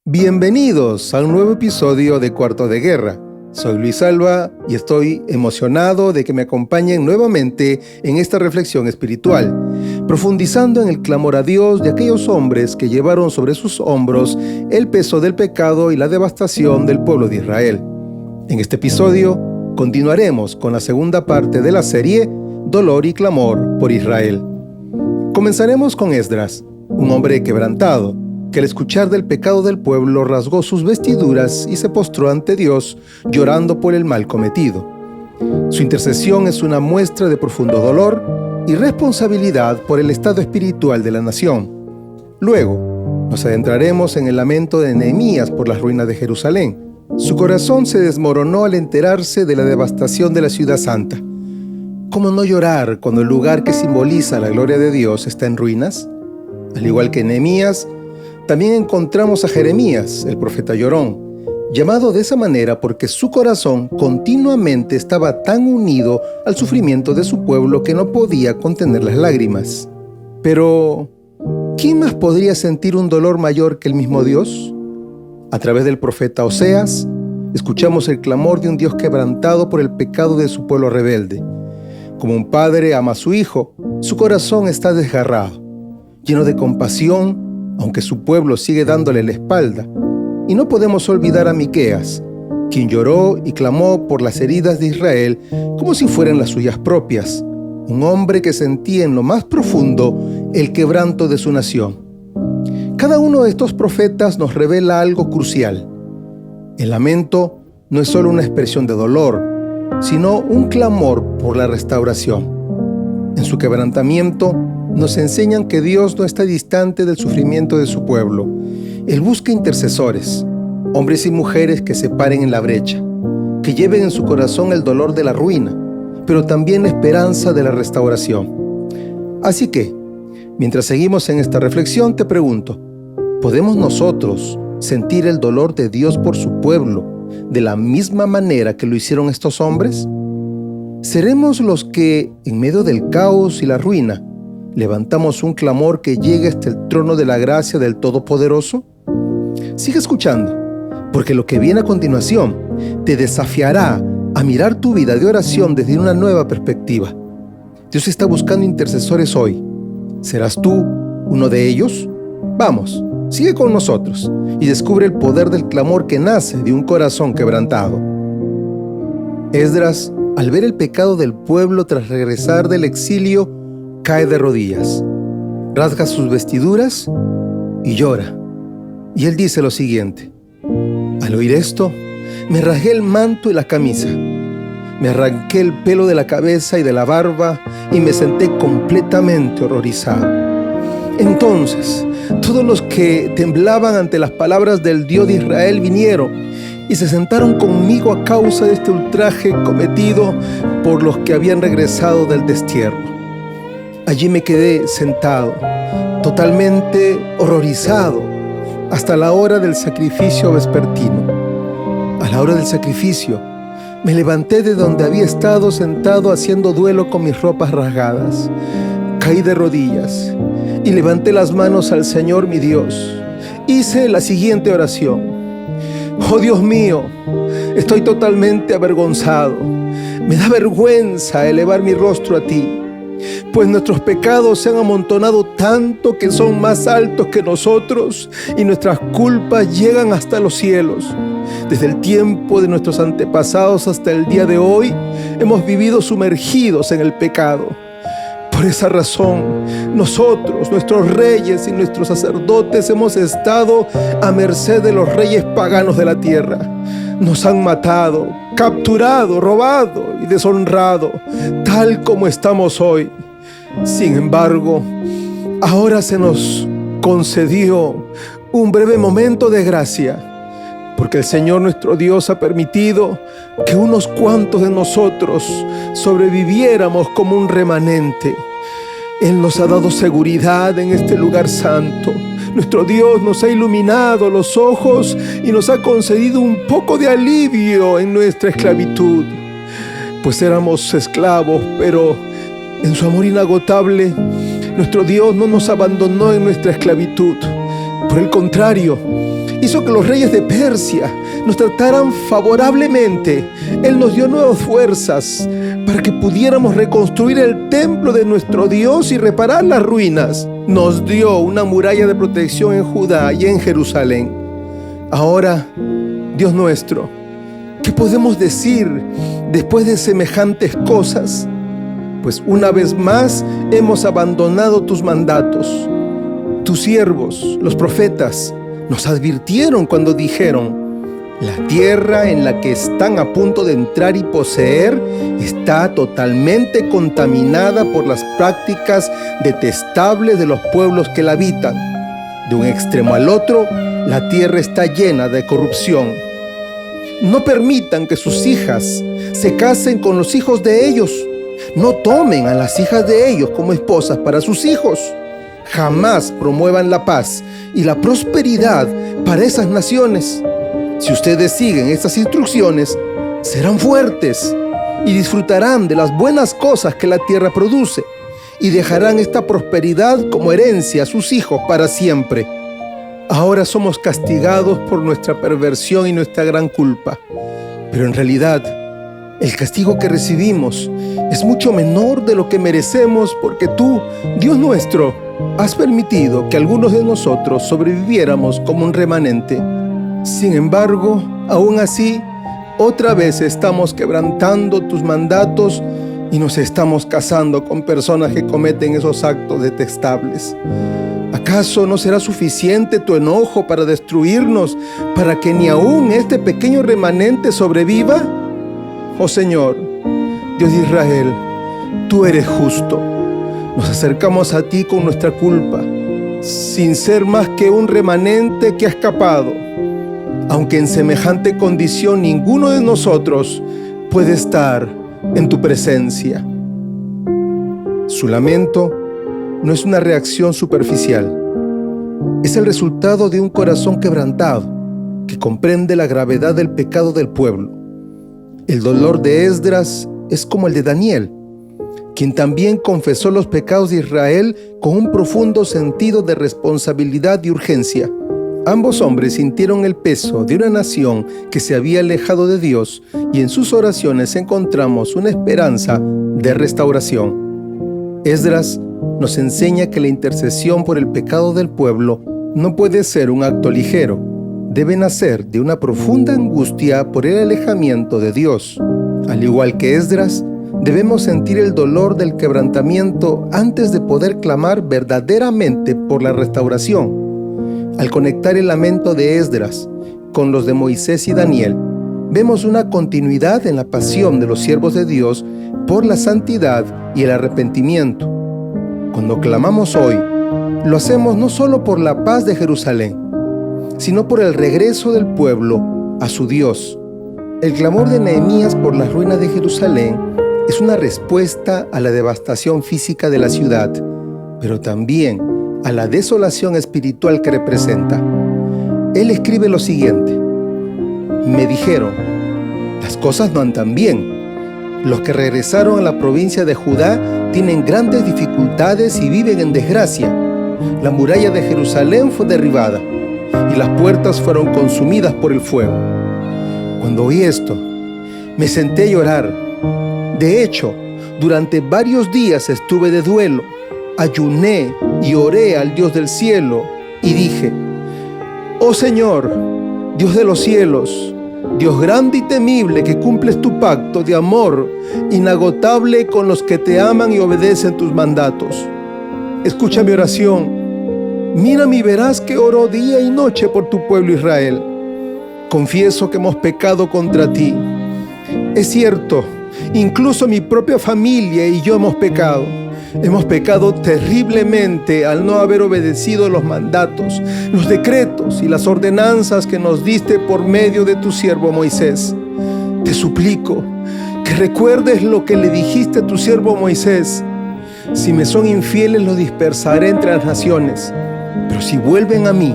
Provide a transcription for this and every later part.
Bienvenidos a un nuevo episodio de Cuarto de Guerra. Soy Luis Alba y estoy emocionado de que me acompañen nuevamente en esta reflexión espiritual, profundizando en el clamor a Dios de aquellos hombres que llevaron sobre sus hombros el peso del pecado y la devastación del pueblo de Israel. En este episodio continuaremos con la segunda parte de la serie Dolor y Clamor por Israel. Comenzaremos con Esdras, un hombre quebrantado, que al escuchar del pecado del pueblo rasgó sus vestiduras y se postró ante Dios, llorando por el mal cometido. Su intercesión es una muestra de profundo dolor y responsabilidad por el estado espiritual de la nación. Luego, nos adentraremos en el lamento de Nehemías por las ruinas de Jerusalén. Su corazón se desmoronó al enterarse de la devastación de la ciudad santa. ¿Cómo no llorar cuando el lugar que simboliza la gloria de Dios está en ruinas? Al igual que Nehemías, también encontramos a Jeremías, el profeta llorón, llamado de esa manera porque su corazón continuamente estaba tan unido al sufrimiento de su pueblo que no podía contener las lágrimas. Pero, ¿quién más podría sentir un dolor mayor que el mismo Dios? A través del profeta Oseas, escuchamos el clamor de un Dios quebrantado por el pecado de su pueblo rebelde. Como un padre ama a su hijo, su corazón está desgarrado, lleno de compasión, aunque su pueblo sigue dándole la espalda. Y no podemos olvidar a Miqueas, quien lloró y clamó por las heridas de Israel como si fueran las suyas propias, un hombre que sentía en lo más profundo el quebranto de su nación. Cada uno de estos profetas nos revela algo crucial. El lamento no es solo una expresión de dolor, sino un clamor por la restauración. En su quebrantamiento, nos enseñan que Dios no está distante del sufrimiento de su pueblo. Él busca intercesores, hombres y mujeres que se paren en la brecha, que lleven en su corazón el dolor de la ruina, pero también la esperanza de la restauración. Así que, mientras seguimos en esta reflexión, te pregunto, ¿podemos nosotros sentir el dolor de Dios por su pueblo de la misma manera que lo hicieron estos hombres? ¿Seremos los que, en medio del caos y la ruina, levantamos un clamor que llegue hasta el trono de la gracia del Todopoderoso? Sigue escuchando, porque lo que viene a continuación te desafiará a mirar tu vida de oración desde una nueva perspectiva. Dios está buscando intercesores hoy. ¿Serás tú uno de ellos? Vamos, sigue con nosotros y descubre el poder del clamor que nace de un corazón quebrantado. Esdras, al ver el pecado del pueblo tras regresar del exilio, cae de rodillas, rasga sus vestiduras y llora. Y él dice lo siguiente: al oír esto, me rasgué el manto y la camisa, me arranqué el pelo de la cabeza y de la barba y me senté completamente horrorizado. Entonces, todos los que temblaban ante las palabras del Dios de Israel vinieron y se sentaron conmigo a causa de este ultraje cometido por los que habían regresado del destierro. Allí me quedé sentado, totalmente horrorizado, hasta la hora del sacrificio vespertino. A la hora del sacrificio, me levanté de donde había estado sentado haciendo duelo con mis ropas rasgadas. Caí de rodillas y levanté las manos al Señor mi Dios. Hice la siguiente oración: oh Dios mío, estoy totalmente avergonzado. Me da vergüenza elevar mi rostro a ti, pues nuestros pecados se han amontonado tanto que son más altos que nosotros y nuestras culpas llegan hasta los cielos. Desde el tiempo de nuestros antepasados hasta el día de hoy, hemos vivido sumergidos en el pecado. Por esa razón, nosotros, nuestros reyes y nuestros sacerdotes hemos estado a merced de los reyes paganos de la tierra. Nos han matado, capturado, robado y deshonrado, tal como estamos hoy. Sin embargo, ahora se nos concedió un breve momento de gracia, porque el Señor nuestro Dios ha permitido que unos cuantos de nosotros sobreviviéramos como un remanente. Él nos ha dado seguridad en este lugar santo. Nuestro Dios nos ha iluminado los ojos y nos ha concedido un poco de alivio en nuestra esclavitud. Pues éramos esclavos, pero en su amor inagotable, nuestro Dios no nos abandonó en nuestra esclavitud. Por el contrario, Hizo que los reyes de Persia nos trataran favorablemente. Él nos dio nuevas fuerzas para que pudiéramos reconstruir el templo de nuestro Dios y reparar las ruinas. Nos dio una muralla de protección en Judá y en Jerusalén. Ahora, Dios nuestro, ¿qué podemos decir después de semejantes cosas? Pues una vez más hemos abandonado tus mandatos. Tus siervos, los profetas, nos advirtieron cuando dijeron: la tierra en la que están a punto de entrar y poseer está totalmente contaminada por las prácticas detestables de los pueblos que la habitan. De un extremo al otro, la tierra está llena de corrupción. No permitan que sus hijas se casen con los hijos de ellos. No tomen a las hijas de ellos como esposas para sus hijos. Jamás promuevan la paz y la prosperidad para esas naciones. Si ustedes siguen estas instrucciones, serán fuertes y disfrutarán de las buenas cosas que la tierra produce y dejarán esta prosperidad como herencia a sus hijos para siempre. Ahora somos castigados por nuestra perversión y nuestra gran culpa, pero en realidad el castigo que recibimos es mucho menor de lo que merecemos, porque tú, Dios nuestro, has permitido que algunos de nosotros sobreviviéramos como un remanente. Sin embargo, aún así, otra vez estamos quebrantando tus mandatos y nos estamos casando con personas que cometen esos actos detestables. ¿Acaso no será suficiente tu enojo para destruirnos, para que ni aún este pequeño remanente sobreviva? Oh Señor, Dios de Israel, tú eres justo. Nos acercamos a ti con nuestra culpa, sin ser más que un remanente que ha escapado. Aunque en semejante condición ninguno de nosotros puede estar en tu presencia. Su lamento no es una reacción superficial. Es el resultado de un corazón quebrantado que comprende la gravedad del pecado del pueblo. El dolor de Esdras es como el de Daniel, quien también confesó los pecados de Israel con un profundo sentido de responsabilidad y urgencia. Ambos hombres sintieron el peso de una nación que se había alejado de Dios, y en sus oraciones encontramos una esperanza de restauración. Esdras nos enseña que la intercesión por el pecado del pueblo no puede ser un acto ligero. Debe nacer de una profunda angustia por el alejamiento de Dios. Al igual que Esdras, debemos sentir el dolor del quebrantamiento antes de poder clamar verdaderamente por la restauración. Al conectar el lamento de Esdras con los de Moisés y Daniel, vemos una continuidad en la pasión de los siervos de Dios por la santidad y el arrepentimiento. Cuando clamamos hoy, lo hacemos no solo por la paz de Jerusalén, sino por el regreso del pueblo a su Dios. El clamor de Nehemías por las ruinas de Jerusalén es una respuesta a la devastación física de la ciudad, pero también a la desolación espiritual que representa. Él escribe lo siguiente: me dijeron, las cosas no andan bien. Los que regresaron a la provincia de Judá tienen grandes dificultades y viven en desgracia. La muralla de Jerusalén fue derribada y las puertas fueron consumidas por el fuego. Cuando oí esto, me senté a llorar. De hecho, durante varios días estuve de duelo. Ayuné y oré al Dios del cielo y dije: oh Señor, Dios de los cielos, Dios grande y temible, que cumples tu pacto de amor inagotable con los que te aman y obedecen tus mandatos. Escucha mi oración. Mírame y verás que oro día y noche por tu pueblo Israel. Confieso que hemos pecado contra ti. Es cierto, incluso mi propia familia y yo hemos pecado. Hemos pecado terriblemente al no haber obedecido los mandatos, los decretos y las ordenanzas que nos diste por medio de tu siervo Moisés. Te suplico que recuerdes lo que le dijiste a tu siervo Moisés: si me son infieles, los dispersaré entre las naciones. Pero si vuelven a mí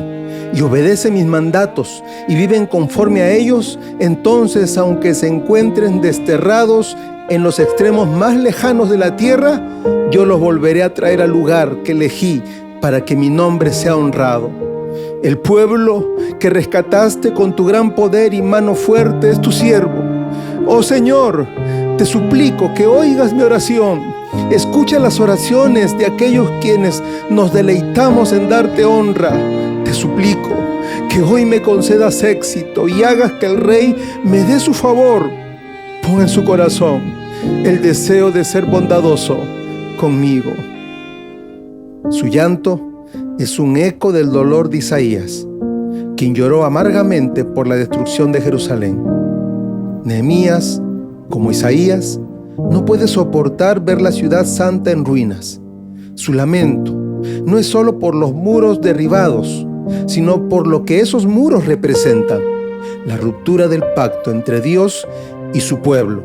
y obedecen mis mandatos y viven conforme a ellos, entonces, aunque se encuentren desterrados en los extremos más lejanos de la tierra, yo los volveré a traer al lugar que elegí para que mi nombre sea honrado. El pueblo que rescataste con tu gran poder y mano fuerte es tu siervo. Oh Señor, te suplico que oigas mi oración. Escucha las oraciones de aquellos quienes nos deleitamos en darte honra. Te suplico que hoy me concedas éxito y hagas que el Rey me dé su favor. Pon en su corazón el deseo de ser bondadoso conmigo. Su llanto es un eco del dolor de Isaías, quien lloró amargamente por la destrucción de Jerusalén. Nehemías, como Isaías, no puede soportar ver la ciudad santa en ruinas. Su lamento no es solo por los muros derribados, sino por lo que esos muros representan: la ruptura del pacto entre Dios y su pueblo.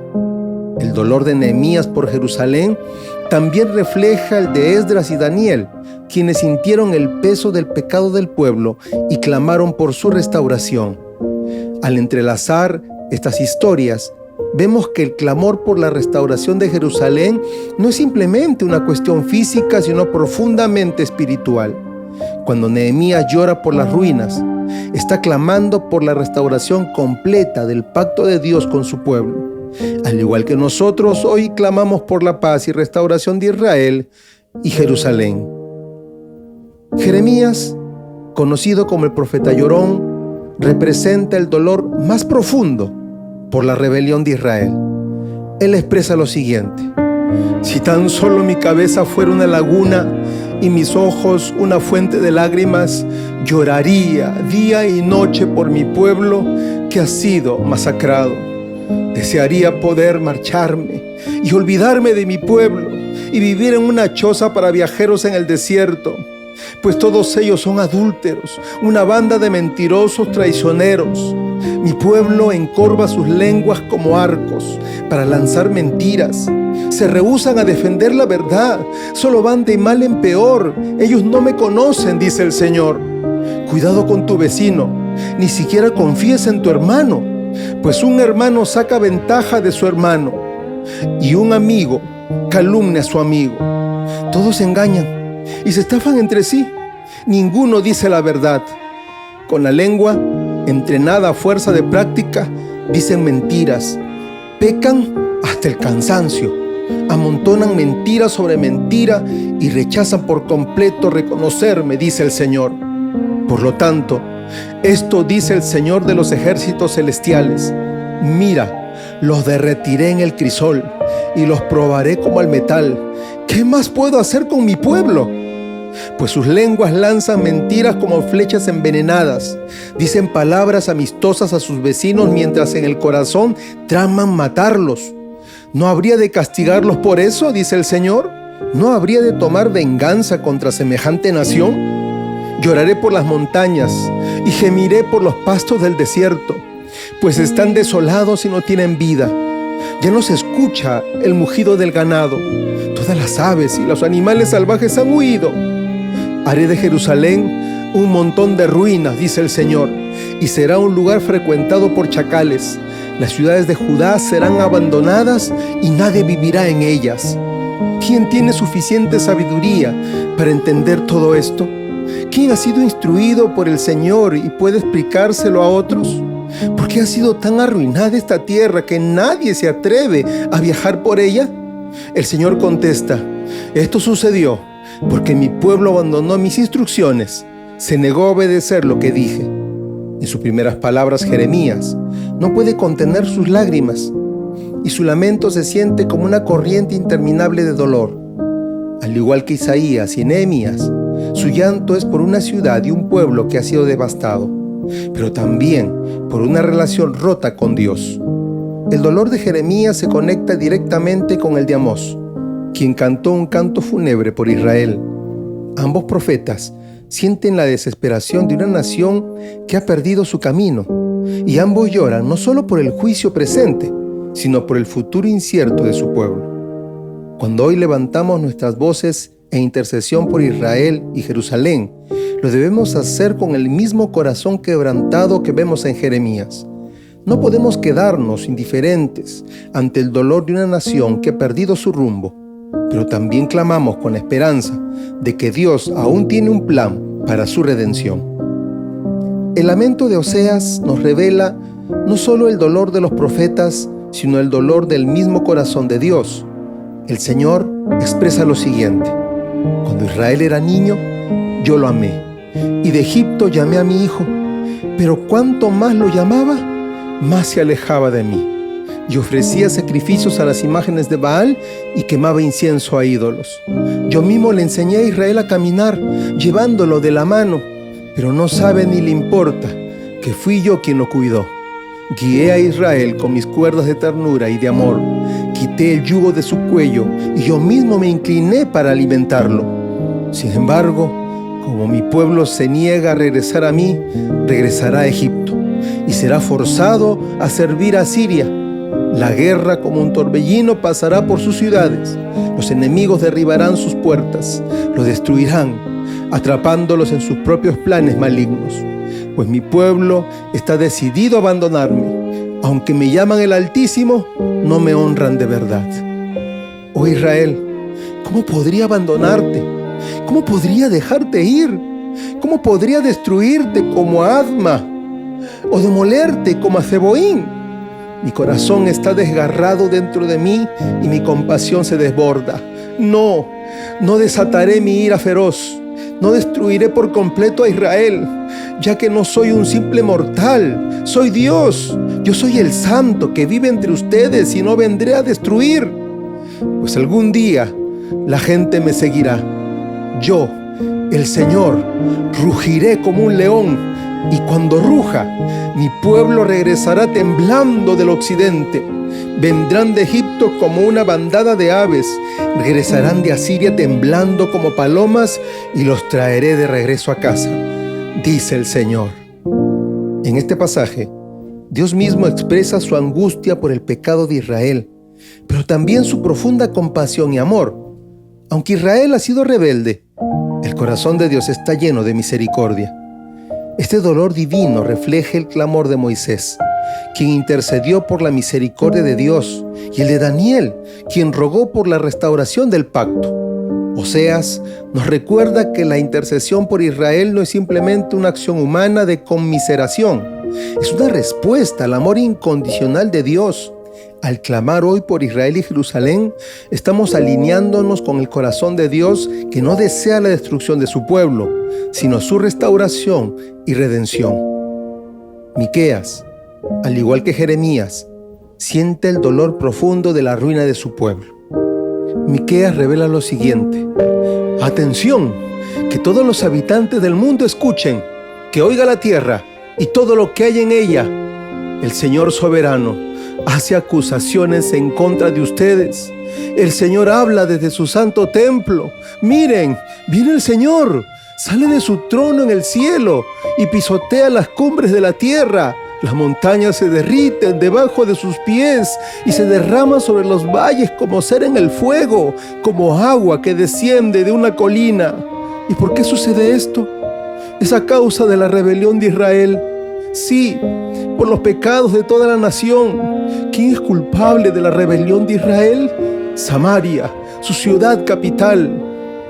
El dolor de Nehemías por Jerusalén también refleja el de Esdras y Daniel, quienes sintieron el peso del pecado del pueblo y clamaron por su restauración. Al entrelazar estas historias, vemos que el clamor por la restauración de Jerusalén no es simplemente una cuestión física, sino profundamente espiritual. Cuando Nehemías llora por las ruinas, está clamando por la restauración completa del pacto de Dios con su pueblo. Al igual que nosotros, hoy clamamos por la paz y restauración de Israel y Jerusalén. Jeremías, conocido como el profeta llorón, representa el dolor más profundo por la rebelión de Israel. Él expresa lo siguiente: si tan solo mi cabeza fuera una laguna y mis ojos una fuente de lágrimas, lloraría día y noche por mi pueblo que ha sido masacrado. Desearía poder marcharme y olvidarme de mi pueblo y vivir en una choza para viajeros en el desierto, pues todos ellos son adúlteros, una banda de mentirosos traicioneros. Mi pueblo encorva sus lenguas como arcos para lanzar mentiras. Se rehúsan a defender la verdad, solo van de mal en peor. Ellos no me conocen, dice el Señor. Cuidado con tu vecino, ni siquiera confíes en tu hermano, pues un hermano saca ventaja de su hermano y un amigo calumnia a su amigo. Todos se engañan y se estafan entre sí. Ninguno dice la verdad. Con la lengua, entrenada a fuerza de práctica, dicen mentiras. Pecan hasta el cansancio. Amontonan mentira sobre mentira y rechazan por completo reconocerme, dice el Señor. Por lo tanto, esto dice el Señor de los ejércitos celestiales: mira, los derretiré en el crisol y los probaré como al metal. ¿Qué más puedo hacer con mi pueblo? Pues sus lenguas lanzan mentiras como flechas envenenadas. Dicen palabras amistosas a sus vecinos mientras en el corazón traman matarlos. ¿No habría de castigarlos por eso?, dice el Señor. ¿No habría de tomar venganza contra semejante nación? Lloraré por las montañas y gemiré por los pastos del desierto, pues están desolados y no tienen vida. Ya no se escucha el mugido del ganado. Todas las aves y los animales salvajes han huido. Haré de Jerusalén un montón de ruinas, dice el Señor, y será un lugar frecuentado por chacales. Las ciudades de Judá serán abandonadas y nadie vivirá en ellas. ¿Quién tiene suficiente sabiduría para entender todo esto? ¿Quién ha sido instruido por el Señor y puede explicárselo a otros? ¿Por qué ha sido tan arruinada esta tierra que nadie se atreve a viajar por ella? El Señor contesta: esto sucedió porque mi pueblo abandonó mis instrucciones, se negó a obedecer lo que dije. En sus primeras palabras, Jeremías no puede contener sus lágrimas y su lamento se siente como una corriente interminable de dolor. Al igual que Isaías y Nehemías, su llanto es por una ciudad y un pueblo que ha sido devastado, pero también por una relación rota con Dios. El dolor de Jeremías se conecta directamente con el de Amós, quien cantó un canto fúnebre por Israel. Ambos profetas sienten la desesperación de una nación que ha perdido su camino, y ambos lloran no solo por el juicio presente, sino por el futuro incierto de su pueblo. Cuando hoy levantamos nuestras voces en intercesión por Israel y Jerusalén, lo debemos hacer con el mismo corazón quebrantado que vemos en Jeremías. No podemos quedarnos indiferentes ante el dolor de una nación que ha perdido su rumbo, pero también clamamos con la esperanza de que Dios aún tiene un plan para su redención. El lamento de Oseas nos revela no solo el dolor de los profetas, sino el dolor del mismo corazón de Dios. El Señor expresa lo siguiente: cuando Israel era niño, yo lo amé, y de Egipto llamé a mi hijo, pero cuanto más lo llamaba, más se alejaba de mí, y ofrecía sacrificios a las imágenes de Baal y quemaba incienso a ídolos. Yo mismo le enseñé a Israel a caminar, llevándolo de la mano, pero no sabe ni le importa que fui yo quien lo cuidó. Guié a Israel con mis cuerdas de ternura y de amor, quité el yugo de su cuello y yo mismo me incliné para alimentarlo. Sin embargo, como mi pueblo se niega a regresar a mí, regresará a Egipto y será forzado a servir a Siria. La guerra como un torbellino pasará por sus ciudades. Los enemigos derribarán sus puertas, los destruirán, atrapándolos en sus propios planes malignos. Pues mi pueblo está decidido a abandonarme. Aunque me llaman el Altísimo, no me honran de verdad. Oh Israel, ¿cómo podría abandonarte? ¿Cómo podría dejarte ir? ¿Cómo podría destruirte como a Adma o demolerte como a Zeboín? Mi corazón está desgarrado dentro de mí y mi compasión se desborda. No desataré mi ira feroz. No destruiré por completo a Israel, ya que no soy un simple mortal. Soy Dios. Yo soy el Santo que vive entre ustedes y no vendré a destruir. Pues algún día la gente me seguirá. Yo, el Señor, rugiré como un león. Y cuando ruja, mi pueblo regresará temblando del occidente. Vendrán de Egipto como una bandada de aves, regresarán de Asiria temblando como palomas y los traeré de regreso a casa, dice el Señor. En este pasaje, Dios mismo expresa su angustia por el pecado de Israel, pero también su profunda compasión y amor. Aunque Israel ha sido rebelde, el corazón de Dios está lleno de misericordia. Este dolor divino refleja el clamor de Moisés, quien intercedió por la misericordia de Dios, y el de Daniel, quien rogó por la restauración del pacto. Oseas nos recuerda que la intercesión por Israel no es simplemente una acción humana de conmiseración, es una respuesta al amor incondicional de Dios. Al clamar hoy por Israel y Jerusalén, estamos alineándonos con el corazón de Dios, que no desea la destrucción de su pueblo, sino su restauración y redención. Miqueas, al igual que Jeremías, siente el dolor profundo de la ruina de su pueblo. Miqueas revela lo siguiente: atención, que todos los habitantes del mundo escuchen, que oiga la tierra y todo lo que hay en ella. El Señor soberano hace acusaciones en contra de ustedes. El Señor habla desde su santo templo. Miren, viene el Señor, sale de su trono en el cielo y pisotea las cumbres de la tierra. Las montañas se derriten debajo de sus pies y se derraman sobre los valles como cera en el fuego, como agua que desciende de una colina. ¿Y por qué sucede esto? Es a causa de la rebelión de Israel. Sí, por los pecados de toda la nación. ¿Quién es culpable de la rebelión de Israel? Samaria, su ciudad capital.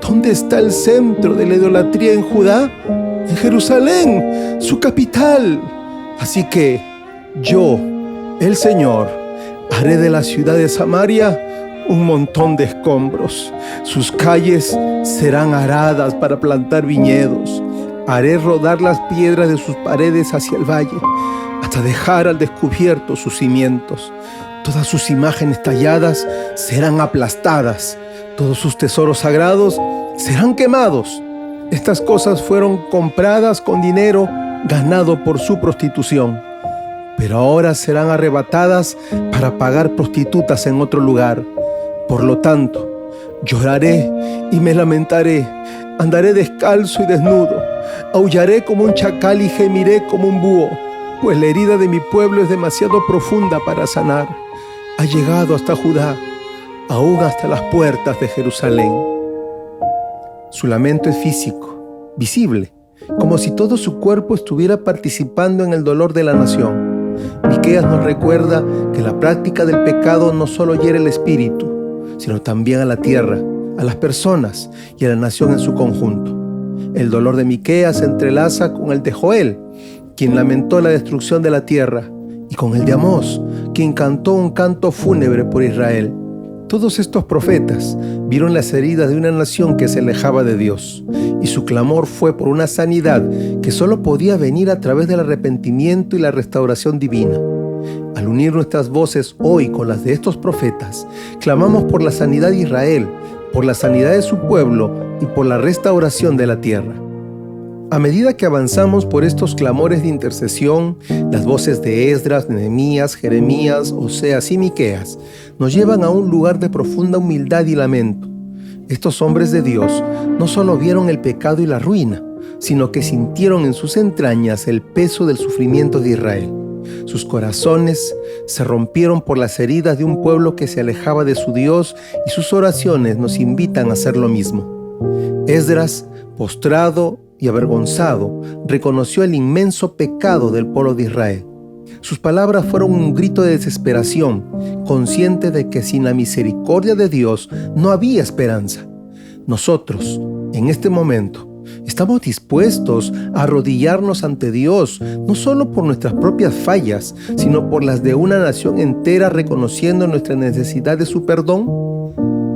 ¿Dónde está el centro de la idolatría en Judá? En Jerusalén, su capital. Así que yo, el Señor, haré de la ciudad de Samaria un montón de escombros. Sus calles serán aradas para plantar viñedos. Haré rodar las piedras de sus paredes hacia el valle, hasta dejar al descubierto sus cimientos. Todas sus imágenes talladas serán aplastadas. Todos sus tesoros sagrados serán quemados. Estas cosas fueron compradas con dinero ganado por su prostitución, pero ahora serán arrebatadas para pagar prostitutas en otro lugar. Por lo tanto, lloraré y me lamentaré, andaré descalzo y desnudo, aullaré como un chacal y gemiré como un búho, pues la herida de mi pueblo es demasiado profunda para sanar. Ha llegado hasta Judá, aún hasta las puertas de Jerusalén. Su lamento es físico, visible, como si todo su cuerpo estuviera participando en el dolor de la nación. Miqueas nos recuerda que la práctica del pecado no solo hiere el espíritu, sino también a la tierra, a las personas y a la nación en su conjunto. El dolor de Miqueas se entrelaza con el de Joel, quien lamentó la destrucción de la tierra, y con el de Amós, quien cantó un canto fúnebre por Israel. Todos estos profetas vieron las heridas de una nación que se alejaba de Dios, y su clamor fue por una sanidad que solo podía venir a través del arrepentimiento y la restauración divina. Al unir nuestras voces hoy con las de estos profetas, clamamos por la sanidad de Israel, por la sanidad de su pueblo y por la restauración de la tierra. A medida que avanzamos por estos clamores de intercesión, las voces de Esdras, Nehemías, Jeremías, Oseas y Miqueas nos llevan a un lugar de profunda humildad y lamento. Estos hombres de Dios no solo vieron el pecado y la ruina, sino que sintieron en sus entrañas el peso del sufrimiento de Israel. Sus corazones se rompieron por las heridas de un pueblo que se alejaba de su Dios, y sus oraciones nos invitan a hacer lo mismo. Esdras, postrado y avergonzado, reconoció el inmenso pecado del pueblo de Israel. Sus palabras fueron un grito de desesperación, consciente de que sin la misericordia de Dios no había esperanza. Nosotros, en este momento, estamos dispuestos a arrodillarnos ante Dios, no solo por nuestras propias fallas, sino por las de una nación entera, reconociendo nuestra necesidad de su perdón.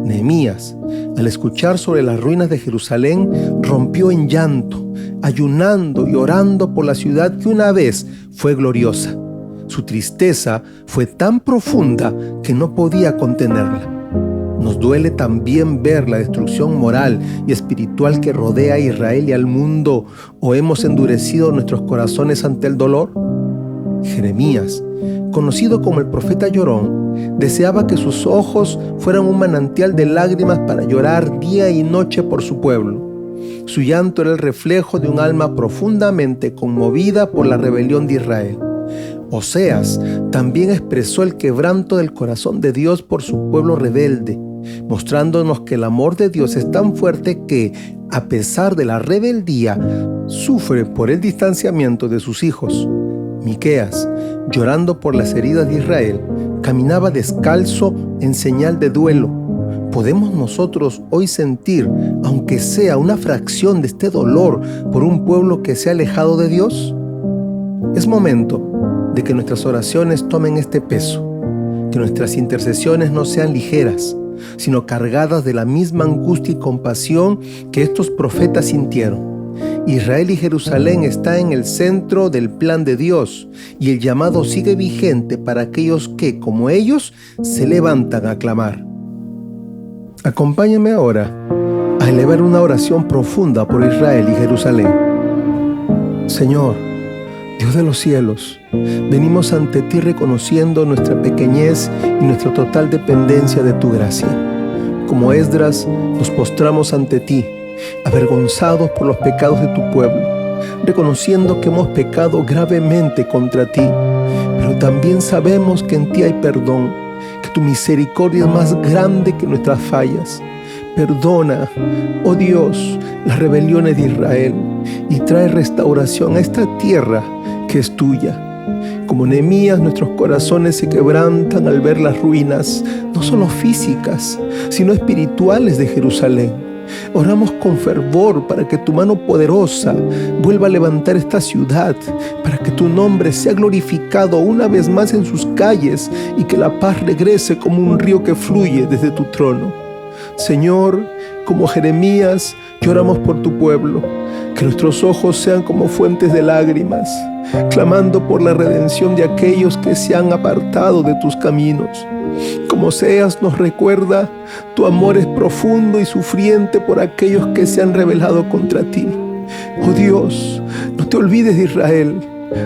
Nehemías, al escuchar sobre las ruinas de Jerusalén, rompió en llanto, ayunando y orando por la ciudad que una vez fue gloriosa. Su tristeza fue tan profunda que no podía contenerla. Nos duele también ver la destrucción moral y espiritual que rodea a Israel y al mundo, ¿o hemos endurecido nuestros corazones ante el dolor? Jeremías, conocido como el profeta llorón, deseaba que sus ojos fueran un manantial de lágrimas para llorar día y noche por su pueblo. Su llanto era el reflejo de un alma profundamente conmovida por la rebelión de Israel. Oseas también expresó el quebranto del corazón de Dios por su pueblo rebelde, mostrándonos que el amor de Dios es tan fuerte que, a pesar de la rebeldía, sufre por el distanciamiento de sus hijos. Miqueas, llorando por las heridas de Israel, caminaba descalzo en señal de duelo. ¿Podemos nosotros hoy sentir, aunque sea una fracción de este dolor por un pueblo que se ha alejado de Dios? Es momento de que nuestras oraciones tomen este peso, que nuestras intercesiones no sean ligeras, sino cargadas de la misma angustia y compasión que estos profetas sintieron. Israel y Jerusalén está en el centro del plan de Dios, y el llamado sigue vigente para aquellos que, como ellos, se levantan a clamar. Acompáñame ahora a elevar una oración profunda por Israel y Jerusalén. Señor, Dios de los cielos, venimos ante ti reconociendo nuestra pequeñez y nuestra total dependencia de tu gracia. Como Esdras, nos postramos ante ti, avergonzados por los pecados de tu pueblo, reconociendo que hemos pecado gravemente contra ti, pero también sabemos que en ti hay perdón, que tu misericordia es más grande que nuestras fallas. Perdona, oh Dios, las rebeliones de Israel y trae restauración a esta tierra que es tuya. Como Nehemías, nuestros corazones se quebrantan al ver las ruinas, no solo físicas, sino espirituales de Jerusalén. Oramos con fervor para que tu mano poderosa vuelva a levantar esta ciudad, para que tu nombre sea glorificado una vez más en sus calles y que la paz regrese como un río que fluye desde tu trono. Señor, como Jeremías, lloramos por tu pueblo, que nuestros ojos sean como fuentes de lágrimas, clamando por la redención de aquellos que se han apartado de tus caminos. Como Oseas nos recuerda, tu amor es profundo y sufriente por aquellos que se han rebelado contra ti. Oh Dios, no te olvides de Israel,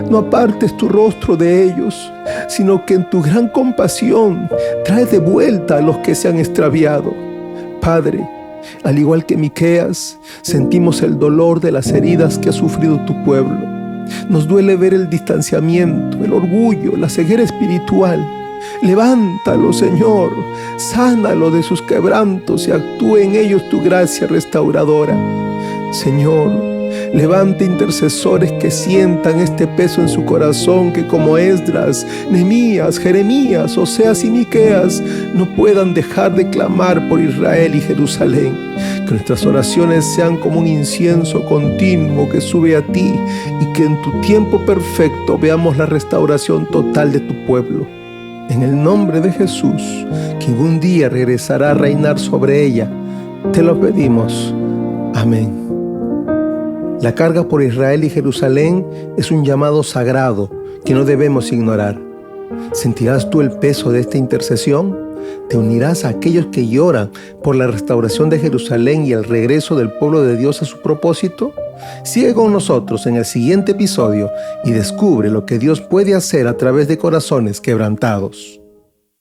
no apartes tu rostro de ellos, sino que en tu gran compasión trae de vuelta a los que se han extraviado. Padre, al igual que Miqueas, sentimos el dolor de las heridas que ha sufrido tu pueblo. Nos duele ver el distanciamiento, el orgullo, la ceguera espiritual. Levántalo, Señor, sánalo de sus quebrantos y actúe en ellos tu gracia restauradora. Señor, Levanta intercesores que sientan este peso en su corazón, que como Esdras, Nehemías, Jeremías, Oseas y Miqueas no puedan dejar de clamar por Israel y Jerusalén. Que nuestras oraciones sean como un incienso continuo que sube a ti y que en tu tiempo perfecto veamos la restauración total de tu pueblo. En el nombre de Jesús, quien un día regresará a reinar sobre ella, te lo pedimos. Amén. La carga por Israel y Jerusalén es un llamado sagrado que no debemos ignorar. ¿Sentirás tú el peso de esta intercesión? ¿Te unirás a aquellos que lloran por la restauración de Jerusalén y el regreso del pueblo de Dios a su propósito? Sigue con nosotros en el siguiente episodio y descubre lo que Dios puede hacer a través de corazones quebrantados.